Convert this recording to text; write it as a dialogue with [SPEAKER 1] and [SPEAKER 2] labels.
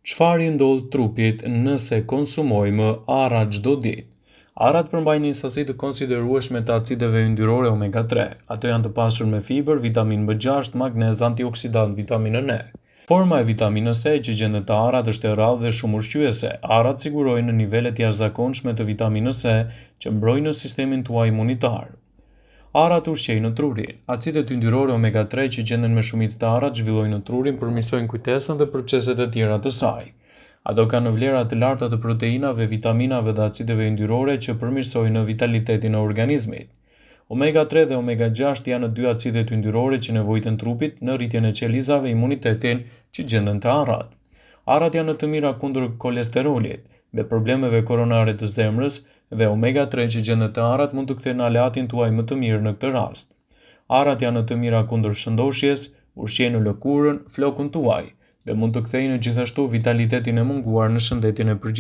[SPEAKER 1] Çfarë i ndodh trupit nëse konsumojmë arra çdo ditë? Arrat përmbajnë një sasi të konsiderueshme të acideve yndyrore omega-3. Ato janë të pasur me fiber, vitaminë B6, magnez, antioksidant, vitaminën E. Forma e vitaminës E që gjendet te arrat është e rrallë dhe shumë ushqyese. Arrat sigurojnë nivele të jashtëzakonshme të vitaminës E që mbrojnë sistemin tuaj imunitar. Arrat ushqejnë trurin. Acidet yndyrore omega-3 që gjenden me shumicë të arrat zhvillojnë trurin, përmirësojnë kujtesën dhe proceset e tjera të saj. Ato kanë vlera të larta të proteinave, vitaminave dhe acideve yndyrore që përmirësojnë vitalitetin e organizmit. Omega-3 dhe omega-6 janë dy acidet yndyrore që nevojiten trupit në rritjen e qelizave, imunitetin që gjenden te arrat. Arrat janë të mira kundër kolesterolit dhe problemeve koronare të zemrës, dhe omega-3 që gjendet te arrat mund të kthejnë aleatin tuaj më të mirë në këtë rast. Arrat janë të mira kundër shëndoshjes, ushqejnë lëkurën, flokun tuaj dhe mund të kthejnë gjithashtu vitalitetin e munguar në shëndetin e përgjithshëm.